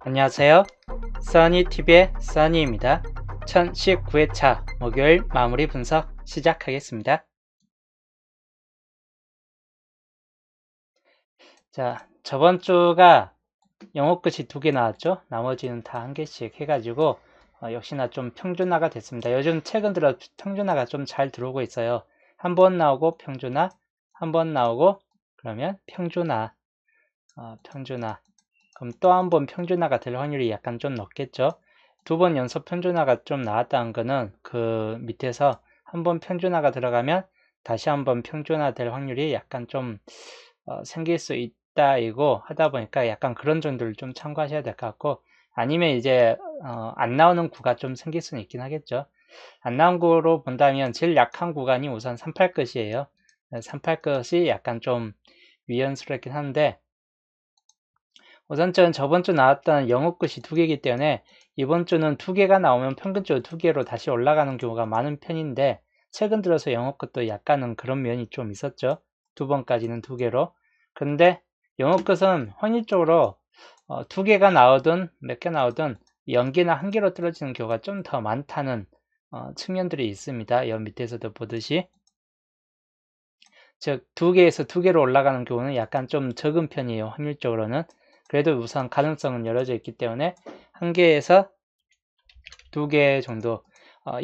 안녕하세요. 써니TV의 써니입니다. 1019회차 목요일 마무리 분석 시작하겠습니다. 자, 저번 주가 영어 끝이 2개 나왔죠? 나머지는 다 1개씩 해가지고 역시나 좀 평준화가 됐습니다. 요즘 최근 들어 평준화가 좀 잘 들어오고 있어요. 한 번 나오고 평준화, 한 번 나오고 그러면 평준화, 평준화. 그럼 또 한 번 평준화가 될 확률이 약간 좀 높겠죠. 2번 연속 평준화가 좀 나왔다는 거는 그 밑에서 한 번 평준화가 들어가면 다시 한번 평준화 될 확률이 약간 좀 생길 수 있다 이고 하다 보니까 약간 그런 점들을 좀 참고하셔야 될 것 같고, 아니면 이제 안 나오는 구가 좀 생길 수는 있긴 하겠죠. 안 나온 구로 본다면 제일 약한 구간이 우선 38끝이에요. 38끝이 약간 좀 위험스럽긴 한데, 우선 저번 주 나왔던 영어 끝이 2개이기 때문에 이번 주는 2개가 나오면 평균적으로 2개로 다시 올라가는 경우가 많은 편인데, 최근 들어서 영어 끝도 약간은 그런 면이 좀 있었죠. 2번까지는 2개로. 근데 영어 끝은 확률적으로 2개가 나오든 몇 개 나오든 0개나 1개로 떨어지는 경우가 좀 더 많다는 측면들이 있습니다. 여 밑에서도 보듯이. 즉 2개에서 2개로 올라가는 경우는 약간 좀 적은 편이에요. 확률적으로는. 그래도 우선 가능성은 열어져 있기 때문에 1개에서 2개 정도,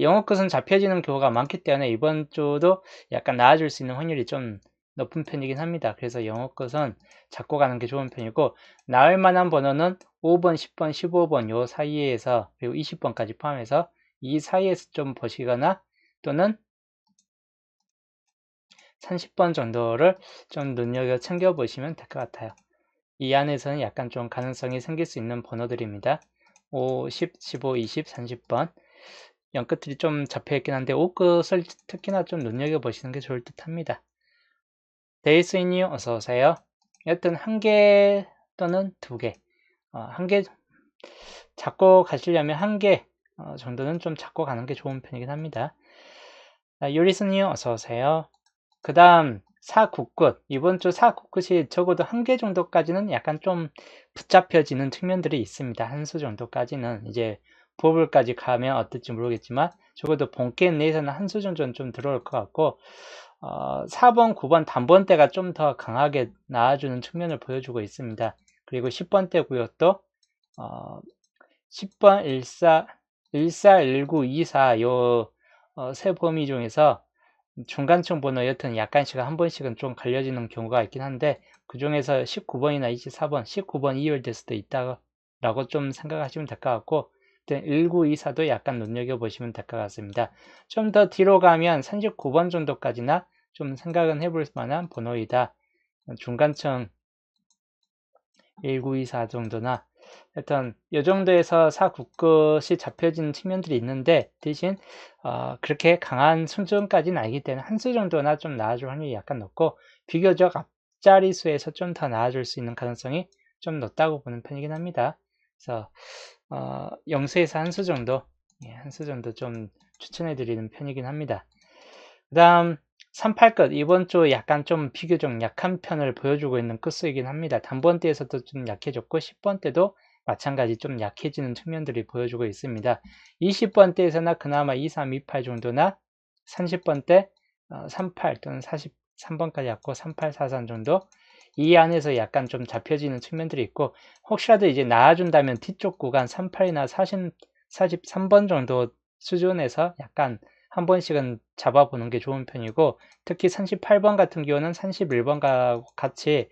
영어 끝은 잡혀지는 경우가 많기 때문에 이번 주도 약간 나아질 수 있는 확률이 좀 높은 편이긴 합니다. 그래서 영어 끝은 잡고 가는 게 좋은 편이고, 나을 만한 번호는 5번, 10번, 15번 요 사이에서, 그리고 20번까지 포함해서 이 사이에서 좀 보시거나, 또는 30번 정도를 좀 눈여겨 챙겨 보시면 될 것 같아요. 이 안에서는 약간 좀 가능성이 생길 수 있는 번호들입니다. 5, 10, 15, 20, 30번. 0끝들이 좀 잡혀있긴 한데 5끝을 특히나 좀 눈여겨보시는 게 좋을 듯 합니다. 데이스인님 어서오세요. 여튼 1개 또는 2개. 1개 잡고 가시려면 1개 정도는 좀 잡고 가는 게 좋은 편이긴 합니다. 유리스님 어서오세요. 그 다음 4구끝, 이번 주 4구끝이 적어도 1개 정도까지는 약간 좀 붙잡혀지는 측면들이 있습니다. 한 수 정도까지는. 이제 버블까지 가면 어떨지 모르겠지만 적어도 본게임 내에서는 한 수 정도는 좀 들어올 것 같고, 4번, 9번 단번대가 좀 더 강하게 나와주는 측면을 보여주고 있습니다. 그리고 10번대 구역도 10번 14, 19, 24 요 세 범위 중에서 중간층 번호 여튼 약간씩 한 번씩은 좀 갈려지는 경우가 있긴 한데, 그 중에서 19번이나 24번, 19번 이열될 수도 있다라고 좀 생각하시면 될 것 같고, 1924도 약간 눈여겨보시면 될 것 같습니다. 좀 더 뒤로 가면 39번 정도까지나 좀 생각은 해볼 만한 번호이다. 중간층 1924 정도나, 하여튼 이 정도에서 4구끝이 잡혀지는 측면들이 있는데, 대신 그렇게 강한 수준까지는 아니기 때문에 한 수 정도나 좀 나아질 확률이 약간 높고, 비교적 앞자리 수에서 좀 더 나아질 수 있는 가능성이 좀 높다고 보는 편이긴 합니다. 그래서 0수에서 한 수 정도, 한 수 정도 좀 추천해 드리는 편이긴 합니다. 그 다음 38끝, 이번 주 약간 좀 비교적 약한 편을 보여주고 있는 끝수이긴 합니다. 단번대에서도 좀 약해졌고 10번대도 마찬가지 좀 약해지는 측면들이 보여주고 있습니다. 20번대에서나 그나마 2, 3, 2, 8 정도나, 30번대 38 또는 43번까지 왔고 38, 43 정도, 이 안에서 약간 좀 잡혀지는 측면들이 있고, 혹시라도 이제 나아준다면 뒤쪽 구간 38이나 43번 정도 수준에서 약간 한 번씩은 잡아보는 게 좋은 편이고, 특히 38번 같은 경우는 31번과 같이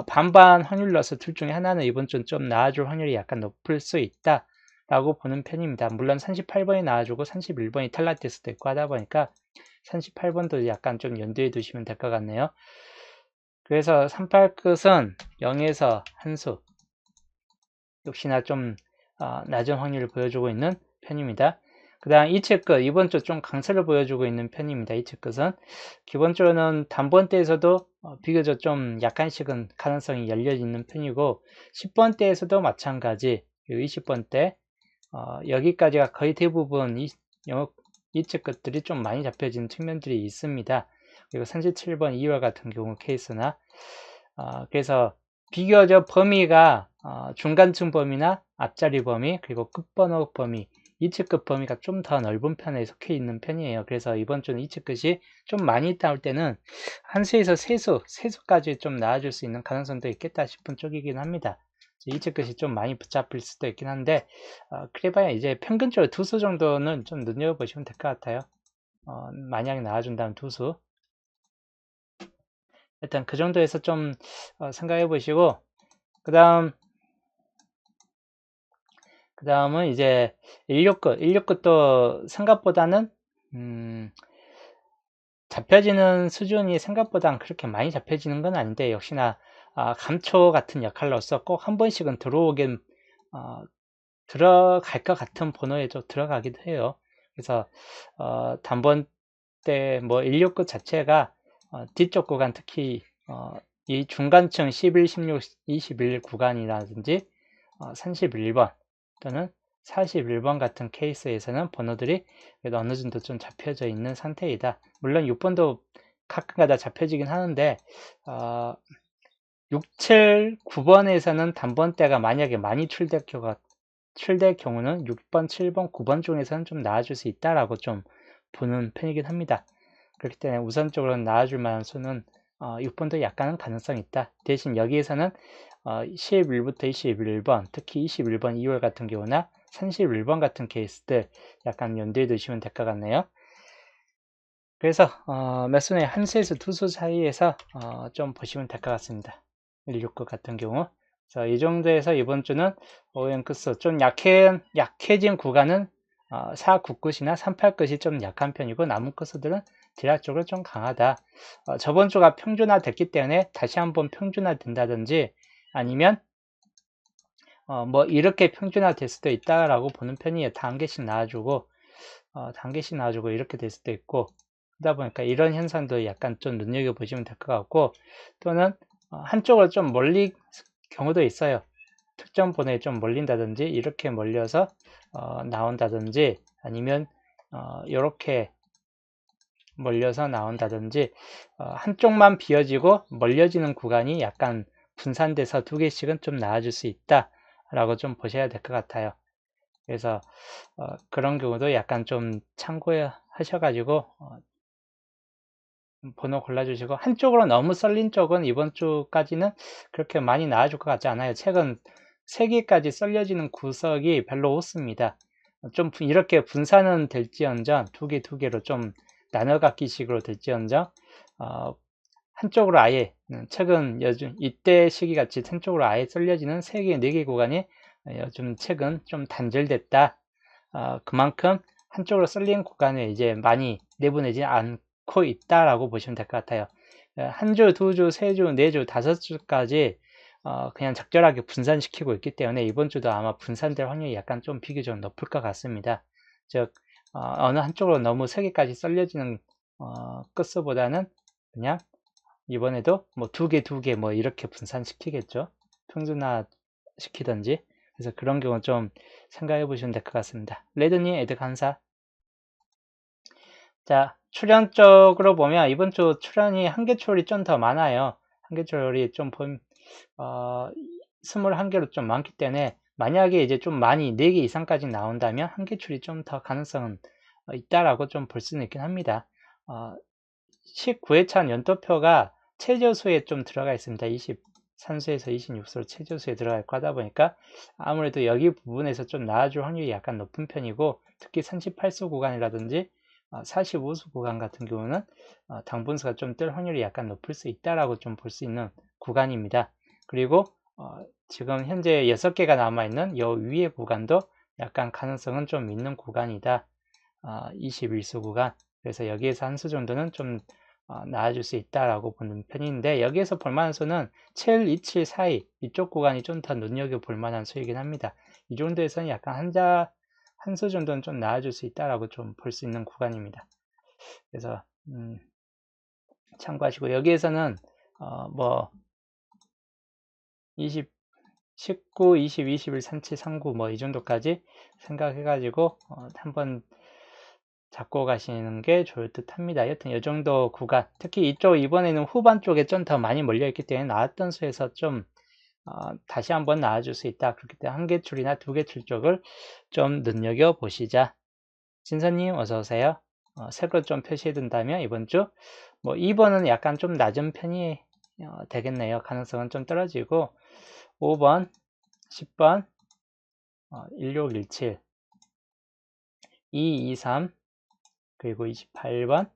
반반 확률로서 둘 중에 하나는 이번 주는 좀 나아줄 확률이 약간 높을 수 있다 라고 보는 편입니다. 물론 38번이 나와주고 31번이 탈락될 수도 있고 하다 보니까 38번도 약간 좀 염두에 두시면 될 것 같네요. 그래서 38끝은 0에서 한 수, 역시나 좀 낮은 확률을 보여주고 있는 편입니다. 그 다음 이체끝, 이번 주 좀 강세를 보여주고 있는 편입니다. 이체끝은 기본적으로는 단번대에서도 비교적 좀 약간씩은 가능성이 열려 있는 편이고, 10번대에서도 마찬가지, 20번대 여기까지가 거의 대부분 이체끝들이 좀 많이 잡혀진 측면들이 있습니다. 그리고 37번 2월 같은 경우 케이스나, 그래서 비교적 범위가 중간층 범위나 앞자리 범위, 그리고 끝번호 범위, 이치끝 범위가 좀 더 넓은 편에 속해 있는 편이에요. 그래서 이번 주는 이치끝이 좀 많이 나올 때는 한수에서 세수까지 좀 나와줄 수 있는 가능성도 있겠다 싶은 쪽이긴 합니다. 이치끝이 좀 많이 붙잡힐 수도 있긴 한데, 그래봐야 이제 평균적으로 두수 정도는 좀 눈여겨보시면 될 것 같아요. 만약에 나와준다면 두수. 일단 그 정도에서 좀 생각해 보시고, 그 다음은 이제 16끝도 생각보다는 잡혀지는 수준이 생각보다 그렇게 많이 잡혀지는 건 아닌데, 역시나 감초 같은 역할로서 꼭 한 번씩은 들어갈 것 같은 번호에 좀 들어가기도 해요. 그래서 단번 때 뭐 16끝 자체가 뒤쪽 구간, 특히 이 중간층 11, 16, 21 구간이라든지 31번 또는 41번 같은 케이스에서는 번호들이 그래도 어느 정도 좀 잡혀져 있는 상태이다. 물론 6번도 가끔가다 잡혀지긴 하는데 6, 7, 9번에서는 단번대가 만약에 많이 출될 경우는 6번, 7번, 9번 중에서는 좀 나아질 수 있다라고 좀 보는 편이긴 합니다. 그렇기 때문에 우선적으로 나아줄 만한 수는 6번도 약간은 가능성이 있다. 대신 여기에서는 11부터 21번, 특히 21번 2월 같은 경우나 31번 같은 케이스들 약간 염두에 두시면 될 것 같네요. 그래서 몇 수의 한 수에서 두 수 사이에서 좀 보시면 될 것 같습니다. 169 같은 경우. 그래서 이 정도에서 이번 주는 오행크스 좀 약해진 구간은 4, 9끝이나 3, 8끝이 좀 약한 편이고 남은 끝들은 대략적으로 좀 강하다. 저번 주가 평준화 됐기 때문에 다시 한번 평준화 된다든지 아니면 뭐 이렇게 평준화 될 수도 있다라고 보는 편이에요. 단계씩 나와주고 이렇게 될 수도 있고, 그러다 보니까 이런 현상도 약간 좀 눈여겨보시면 될 것 같고, 또는 한쪽으로 좀 멀리 경우도 있어요. 특정 번호에 좀 몰린다든지 이렇게 몰려서 나온다든지 아니면 이렇게 몰려서 나온다든지 한쪽만 비어지고 멀려지는 구간이 약간 분산돼서 두 개씩은 좀 나와줄 수 있다 라고 좀 보셔야 될 것 같아요. 그래서 그런 경우도 약간 좀 참고하셔가지고 번호 골라주시고, 한쪽으로 너무 썰린 쪽은 이번 주까지는 그렇게 많이 나와줄 것 같지 않아요. 최근 3개까지 썰려지는 구석이 별로 없습니다. 좀 이렇게 분산은 될지언정 두 개로 좀 나눠 갖기식으로 될지언정 한쪽으로 아예 최근 요즘 이때 시기 같이 한쪽으로 아예 썰려지는 3개, 4개 구간이 요즘 최근 좀 단절됐다. 그만큼 한쪽으로 썰린 구간에 이제 많이 내보내지 않고 있다라고 보시면 될 것 같아요. 한 주, 두 주, 세 주, 네 주, 다섯 주까지 그냥 적절하게 분산시키고 있기 때문에 이번 주도 아마 분산될 확률이 약간 좀 비교적 높을 것 같습니다. 즉 어느 한쪽으로 너무 세 개까지 썰려지는 끝수보다는 그냥 이번에도 뭐 두 개 뭐 이렇게 분산시키겠죠. 평준화 시키든지. 그래서 그런 경우 좀 생각해 보시면 될 것 같습니다. 레드님, 에드 감사. 자, 출연 쪽으로 보면 이번 주 출연이 한계출이 좀 더 많아요. 한계출이 좀 21개로 좀 많기 때문에 만약에 이제 좀 많이 4개 이상까지 나온다면 한계출이 좀 더 가능성은 있다라고 좀 볼 수는 있긴 합니다. 19회차 연도표가 최저수에 좀 들어가 있습니다. 23수에서 26수로 최저수에 들어가 있고 하다 보니까 아무래도 여기 부분에서 좀 나아줄 확률이 약간 높은 편이고, 특히 38수 구간이라든지 45수 구간 같은 경우는 당분수가 좀 뜰 확률이 약간 높을 수 있다라고 좀 볼 수 있는 구간입니다. 그리고 지금 현재 6개가 남아있는 요 위의 구간도 약간 가능성은 좀 있는 구간이다. 21수 구간. 그래서 여기에서 한 수 정도는 좀 나아질 수 있다라고 보는 편인데, 여기에서 볼만한 수는 7, 27 사이 이쪽 구간이 좀 더 눈여겨볼 만한 수이긴 합니다. 이 정도에서는 약간 한 수 정도는 좀 나아질 수 있다라고 좀 볼 수 있는 구간입니다. 그래서 참고하시고, 여기에서는 뭐 20, 19, 20, 21, 37, 39 뭐 이 정도까지 생각해가지고 한번 잡고 가시는 게 좋을 듯 합니다. 여튼 이 정도 구간, 특히 이쪽 이번에는 후반 쪽에 좀 더 많이 몰려 있기 때문에 나왔던 수에서 좀 다시 한번 나와줄 수 있다. 그렇기 때문에 한 개 출이나 두 개 출 쪽을 좀 눈여겨보시자. 진서님 어서오세요. 색으로 좀 표시해 둔다면 이번 주 뭐 2번은 약간 좀 낮은 편이 되겠네요. 가능성은 좀 떨어지고 5번, 10번, 1617, 223, 그리고 28번,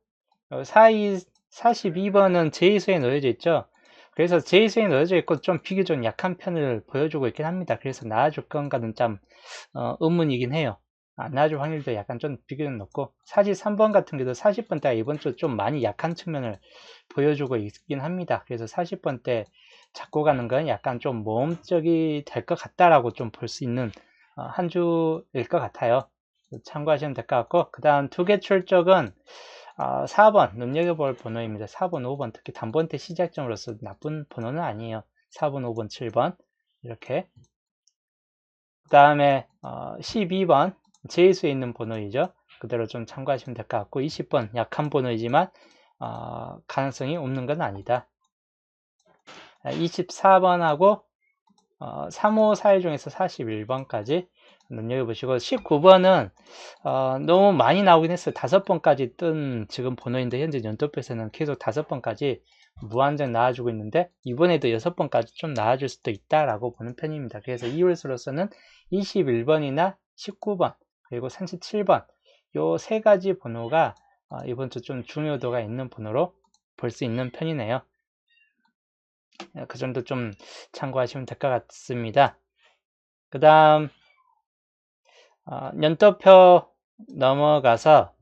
42번은 제이수에 놓여져 있죠. 그래서 제이수에 놓여져 있고 좀 비교적 약한 편을 보여주고 있긴 합니다. 그래서 나와줄 건가는 좀 의문이긴 해요. 나와줄 확률도 약간 좀 비교적 높고 43번 같은 경우도 40번대가 이번 주 좀 많이 약한 측면을 보여주고 있긴 합니다. 그래서 40번대 잡고 가는 건 약간 좀 모험적이 될 것 같다라고 좀 볼 수 있는 한 주일 것 같아요. 참고하시면 될 것 같고, 그 다음 두 개 출적은 4번 눈여겨볼 번호입니다. 4번, 5번 특히 단번대 시작점으로서 나쁜 번호는 아니에요. 4번, 5번, 7번 이렇게. 그 다음에 12번 제수에 있는 번호이죠. 그대로 좀 참고하시면 될 것 같고 20번 약한 번호이지만 가능성이 없는 건 아니다. 24번하고 3, 5, 4일 중에서 41번까지 눈여겨보시고 19번은 너무 많이 나오긴 했어요. 5번까지 뜬 지금 번호인데 현재 연도표에서는 계속 5번까지 무한정 나와주고 있는데 이번에도 6번까지 좀 나와줄 수도 있다라고 보는 편입니다. 그래서 이월수로서는 21번이나 19번 그리고 37번 요 세 가지 번호가 이번 주 좀 중요도가 있는 번호로 볼 수 있는 편이네요. 그 정도 좀 참고하시면 될 것 같습니다. 그 다음 연도표 넘어가서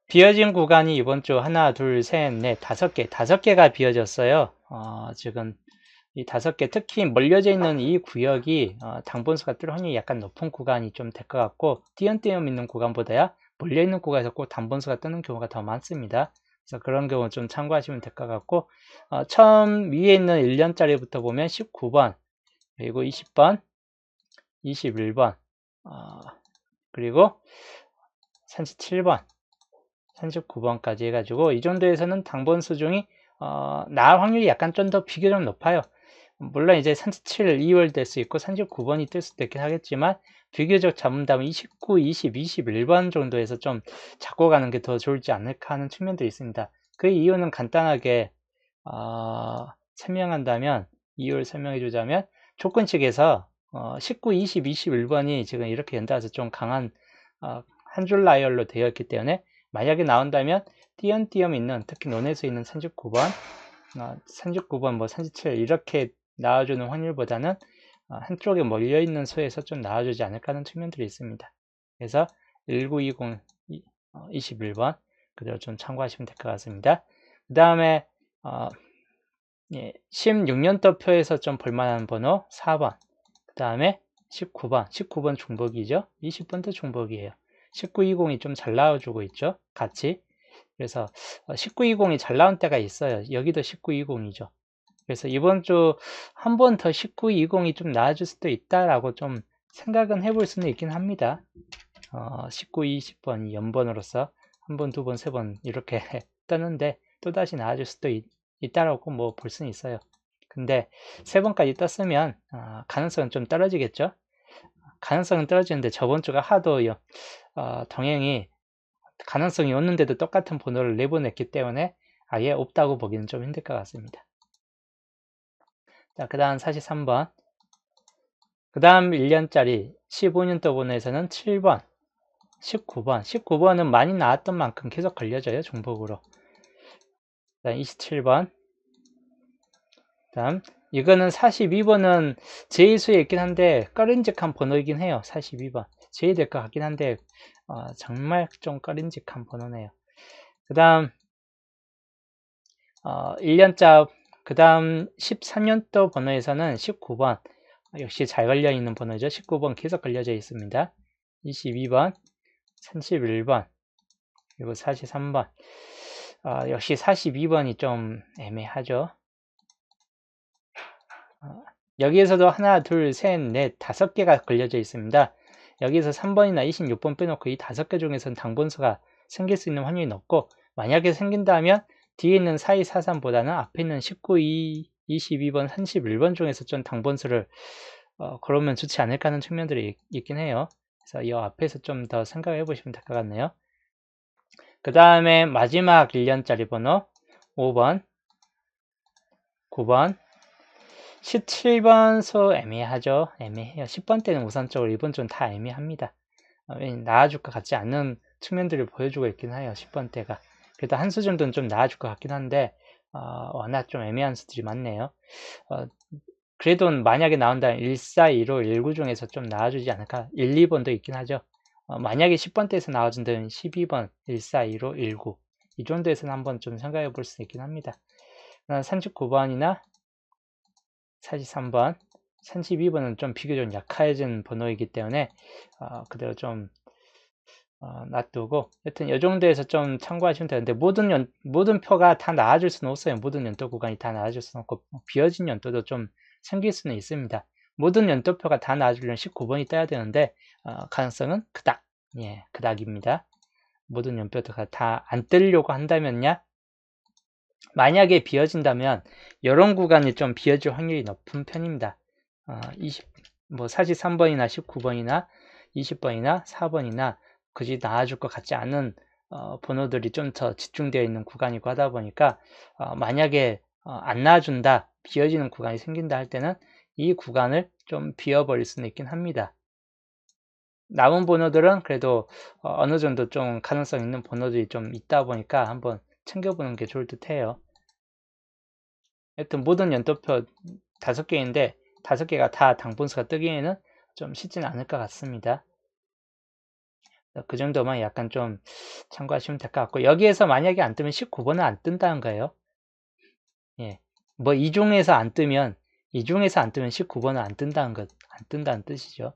비어진 구간이 이번 주 하나, 둘, 셋, 넷, 5개가 비어졌어요. 지금 이 5개, 특히 몰려져 있는 이 구역이 당분수가 뜰 확률이 약간 높은 구간이 좀 될 것 같고 띄엄띄엄 있는 구간보다야 몰려있는 구간에서 꼭 당분수가 뜨는 경우가 더 많습니다. 그래서 그런 경우 좀 참고하시면 될 것 같고 처음 위에 있는 1년짜리부터 보면 19번, 그리고 20번, 21번, 그리고 37번, 39번까지 해가지고 이 정도에서는 당번수 중이 나올 확률이 약간 좀 더 비교적 높아요. 물론 이제 37, 2월 될 수 있고 39번이 뜰 수도 있긴 하겠지만 비교적 잡는다면 29, 20, 21번 정도에서 좀 잡고 가는 게 더 좋을지 않을까 하는 측면도 있습니다. 그 이유는 간단하게 설명한다면 이유를 설명해 주자면 조건식에서 19, 20, 21번이 지금 이렇게 연달아서 좀 강한 한 줄 나열로 되어 있기 때문에 만약에 나온다면 띄엄띄엄 있는 특히 논에서 있는 39번, 39번, 뭐 37 이렇게 나와주는 확률보다는 한쪽에 몰려있는 수에서 좀 나와주지 않을까 하는 측면들이 있습니다. 그래서 1920, 21번 그대로 좀 참고하시면 될 것 같습니다. 그 다음에 16년도표에서 좀 볼만한 번호 4번, 그 다음에 19번 중복이죠. 20번도 중복이에요. 1920이 좀 잘 나와주고 있죠. 같이. 그래서 1920이 잘 나온 때가 있어요. 여기도 1920이죠. 그래서 이번 주 한 번 더 1920이 좀 나아질 수도 있다라고 좀 생각은 해볼 수는 있긴 합니다. 19, 20번이 연번으로서 한 번, 두 번, 세 번 이렇게 뜨는데 또다시 나아질 수도 있다라고 뭐 볼 수는 있어요. 근데 세 번까지 떴으면 가능성은 좀 떨어지겠죠. 가능성은 떨어지는데 저번 주가 하도 동행이 가능성이 없는데도 똑같은 번호를 내보냈기 때문에 아예 없다고 보기는 좀 힘들 것 같습니다. 자, 그 다음 43번. 그 다음 1년짜리 15년도 번호에서는 7번, 19번. 19번은 많이 나왔던 만큼 계속 걸려져요, 중복으로. 그 다음 27번. 그 다음, 이거는 42번은 제일수에 있긴 한데, 꺼림직한 번호이긴 해요, 42번. 제일 될 것 같긴 한데, 정말 좀 꺼림직한 번호네요. 그 다음, 1년짜, 그 다음 13년도 번호에서는 19번. 역시 잘 걸려있는 번호죠. 19번 계속 걸려져 있습니다. 22번, 31번, 그리고 43번. 역시 42번이 좀 애매하죠. 여기에서도 하나, 둘, 셋, 넷, 5개가 걸려져 있습니다. 여기에서 3번이나 26번 빼놓고 이 5개 중에서는 당번수가 생길 수 있는 확률이 높고, 만약에 생긴다면 뒤에 있는 4243보다는 앞에 있는 19, 22번, 31번 중에서 좀 당번수를 걸으면 좋지 않을까 하는 측면들이 있긴 해요. 그래서 이 앞에서 좀 더 생각해 보시면 될 것 같네요. 그 다음에 마지막 1년짜리 번호 5번, 9번, 17번수 애매하죠. 애매해요. 10번 때는 우선적으로 이번 주는 다 애매합니다. 나아줄 것 같지 않는 측면들을 보여주고 있긴 해요. 10번 때가. 그래도 한 수 정도는 좀 나아줄 것 같긴 한데 워낙 좀 애매한 수들이 많네요. 그래도 만약에 나온다면 14, 15, 19 중에서 좀 나와주지 않을까. 1, 2번도 있긴 하죠. 만약에 10번대에서 나와준다면 12번, 14, 15, 19 이 정도에서는 한번 좀 생각해 볼 수 있긴 합니다. 39번이나 43번, 32번은 좀 비교적 약해진 번호이기 때문에 그대로 좀 놔두고 여튼 이 정도에서 좀 참고하시면 되는데 모든 표가 다 나와줄 수는 없어요. 모든 연도 구간이 다 나와줄 수는 없고 비어진 연도도 좀 생길 수는 있습니다. 모든 연도표가 다 나와주려면 19번이 떠야 되는데 가능성은 그닥 그닥입니다. 모든 연도표가 다 안 뜨려고 한다면야 만약에 비어진다면 이런 구간이 좀 비어질 확률이 높은 편입니다. 43번이나 19번이나 20번이나 4번이나 굳이 나와줄 것 같지 않은 번호들이 좀 더 집중되어 있는 구간이고 하다 보니까 만약에 안 나와준다, 비어지는 구간이 생긴다 할 때는 이 구간을 좀 비워버릴 수는 있긴 합니다. 남은 번호들은 그래도 어느 정도 좀 가능성 있는 번호들이 좀 있다 보니까 한번 챙겨보는 게 좋을 듯 해요. 하여튼 모든 연도표 5개인데 5개가 다 당분수가 뜨기에는 좀 쉽지는 않을 것 같습니다. 그 정도만 약간 좀 참고하시면 될 것 같고 여기에서 만약에 안 뜨면 19번은 안 뜬다는 거예요. 뭐 이 중에서 안 뜨면 19번은 안 뜬다는 뜻이죠.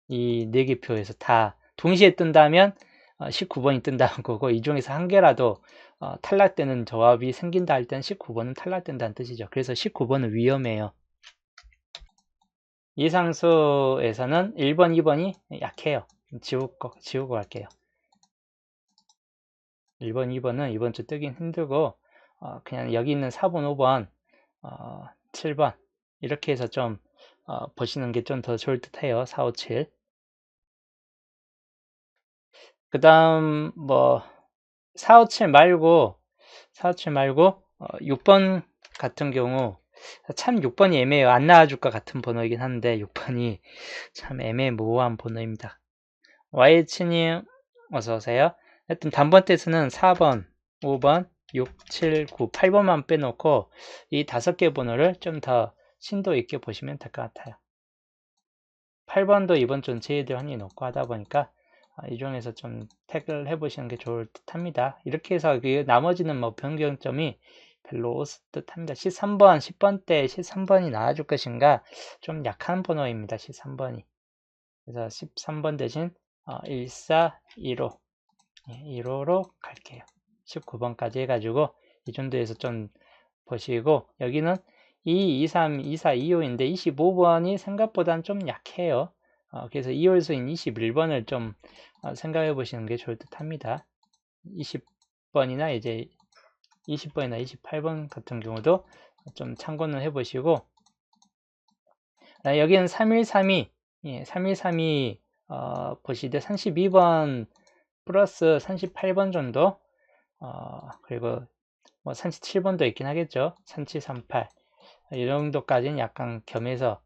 이 4개 표에서 다 동시에 뜬다면 19번이 뜬다는 거고 이 중에서 한 개라도 탈락되는 조합이 생긴다 할 때는 19번은 탈락된다는 뜻이죠. 그래서 19번은 위험해요. 이 상수에서는 1번, 2번이 약해요. 지우고 갈게요. 1번, 2번은 이번 주 뜨긴 힘들고 그냥 여기 있는 4번, 5번, 7번 이렇게 해서 좀 보시는 게 좀 더 좋을 듯 해요. 4, 5, 7. 그 다음 4, 5, 7 말고 6번 같은 경우 참 6번이 애매해요. 안 나와줄 것 같은 번호이긴 한데 6번이 참 애매모호한 번호입니다. YH님 어서오세요. 하여튼 단번 테스트는 4번, 5번, 6, 7, 9, 8번만 빼놓고 이 5개 번호를 좀 더 심도 있게 보시면 될 것 같아요. 8번도 이번 주는 제외될 확률이 높고 하다 보니까 이 중에서 좀 택을 해보시는 게 좋을 듯 합니다. 이렇게 해서 그 나머지는 뭐 변경점이 별로 없을 듯 합니다. 13번, 10번 때 13번이 나와줄 것인가 좀 약한 번호입니다. 13번이. 그래서 13번 대신 14, 15, 15로 갈게요. 19번까지 해가지고 이 정도에서 좀 보시고 여기는 2, 2, 3, 2, 4, 2, 5인데 25번이 생각보다는 좀 약해요. 그래서 2홀수인 21번을 좀 생각해 보시는 게 좋을 듯 합니다. 20번이나 이제 20번이나 28번 같은 경우도 좀 참고는 해 보시고 여기는 3132 3132 보시되 32번 플러스 38번 정도 그리고 뭐 37번도 있긴 하겠죠. 3738 이 정도까지는 약간 겸해서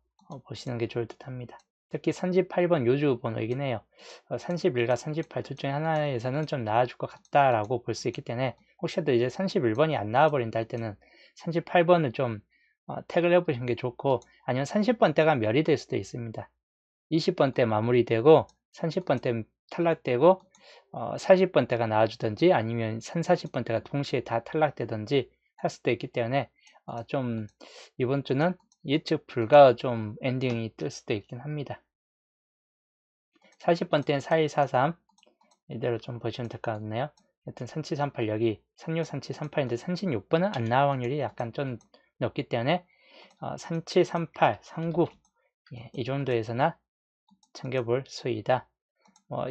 보시는 게 좋을 듯 합니다. 특히 38번 요주 번호이긴 해요. 31과 38 둘 중에 하나에서는 좀 나아줄 것 같다라고 볼 수 있기 때문에 혹시라도 이제 31번이 안 나와버린다 할 때는 38번을 좀 택을 해보시는 게 좋고 아니면 30번 때가 멸이 될 수도 있습니다. 20번 때 마무리되고 30번 때 탈락되고 40번 때가 나와주든지 아니면 40번 때가 동시에 다 탈락되든지 할 수도 있기 때문에 좀 이번 주는 예측 불가 좀 엔딩이 뜰 수도 있긴 합니다. 40번 때는 4143 이대로 좀 보시면 될 것 같네요. 하여튼 3738 여기 363738인데 36번은 안 나올 확률이 약간 좀 높기 때문에 3738 39 이 정도에서나 챙겨볼 수이다.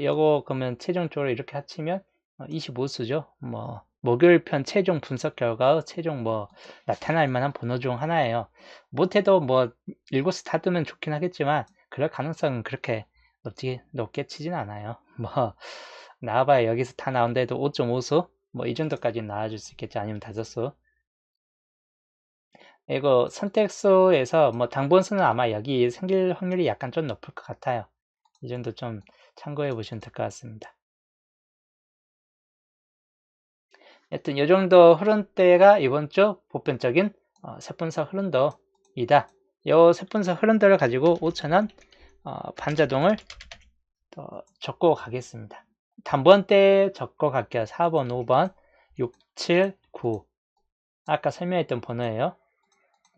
요거 그러면 최종적으로 이렇게 합치면 25수죠. 목요일 편 최종 분석 결과 최종 뭐 나타날 만한 번호 중 하나예요. 못해도 뭐 7수 다 뜨면 좋긴 하겠지만 그럴 가능성은 그렇게 높게 치진 않아요. 뭐 나와봐야 여기서 다 나온데도 5.5수 뭐 이 정도까지 나와줄 수 있겠지. 아니면 5수. 이거 선택수에서 뭐 당번수는 아마 여기 생길 확률이 약간 좀 높을 것 같아요. 이 정도 좀 참고해 보시면 될 것 같습니다. 하여튼 이 정도 흐름대가 이번 주 보편적인 세분석 흐름도이다. 이 세분석 흐름도를 가지고 5,000원 반자동을 적고 가겠습니다. 단번대 적고 갈게요. 4번, 5번, 6, 7, 9 아까 설명했던 번호예요.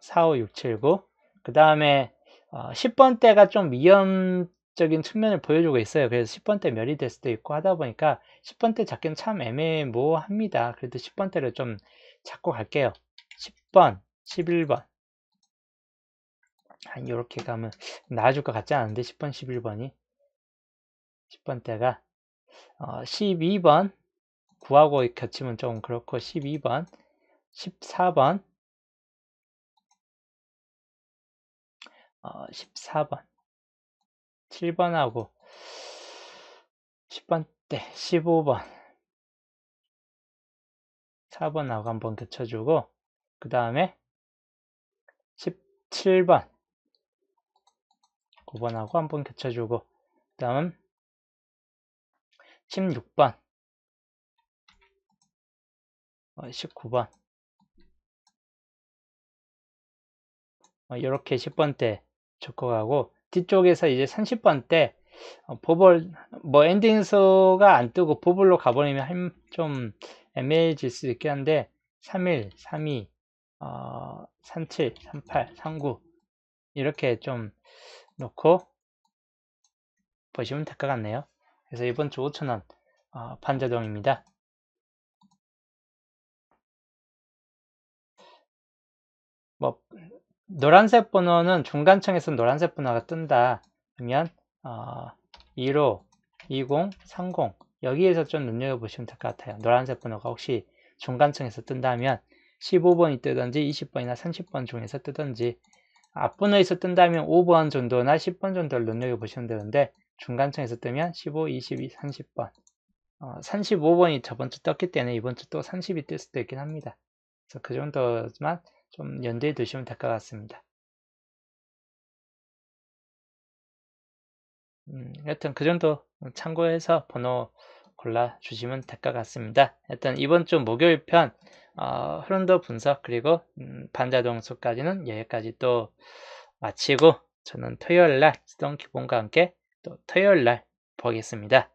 4, 5, 6, 7, 9 그 다음에 10번대가 좀 위험적인 측면을 보여주고 있어요. 그래서 10번대 멸이 될 수도 있고 하다 보니까 10번대 잡기는 참 애매모호합니다. 그래도 10번대를 좀 잡고 갈게요. 10번, 11번 이렇게 가면 나아줄 것 같지 않은데 10번, 11번이 10번대가 12번 9하고 겹치면 좀 그렇고 12번 14번 14번 7번하고 10번대 15번 4번하고 한번 겹쳐주고 그 다음에 17번 9번하고 한번 겹쳐주고 그 다음 16번 19번 이렇게 10번대 적고 가고 뒤쪽에서 이제 30번대 보벌 뭐 엔딩수가 안 뜨고 보벌로 가버리면 좀 애매해질 수 있긴 한데 31, 32, 37, 38, 39 이렇게 좀 놓고 보시면 될 것 같네요. 그래서 이번 주 5,000원 반자동입니다. 뭐 노란색 번호는 중간층에서 노란색 번호가 뜬다 그러면 15, 20, 30 여기에서 좀 눈여겨보시면 될 것 같아요. 노란색 번호가 혹시 중간층에서 뜬다면 15번이 뜨든지 20번이나 30번 중에서 뜨든지 앞번호에서 뜬다면 5번 정도나 10번 정도를 눈여겨보시면 되는데 중간층에서 뜨면 15, 22, 30번 35번이 저번 주 떴기 때문에 이번 주 또 30이 뜰 수도 있긴 합니다. 그래서 그 정도만 좀 염두에 두시면 될 것 같습니다. 여튼 그 정도 참고해서 번호 골라주시면 될 것 같습니다. 일단 이번 주 목요일 편 흐름도 분석 그리고 반자동수까지는 여기까지 또 마치고 저는 토요일 날 수동 기본과 함께 또 토요일 날 보겠습니다.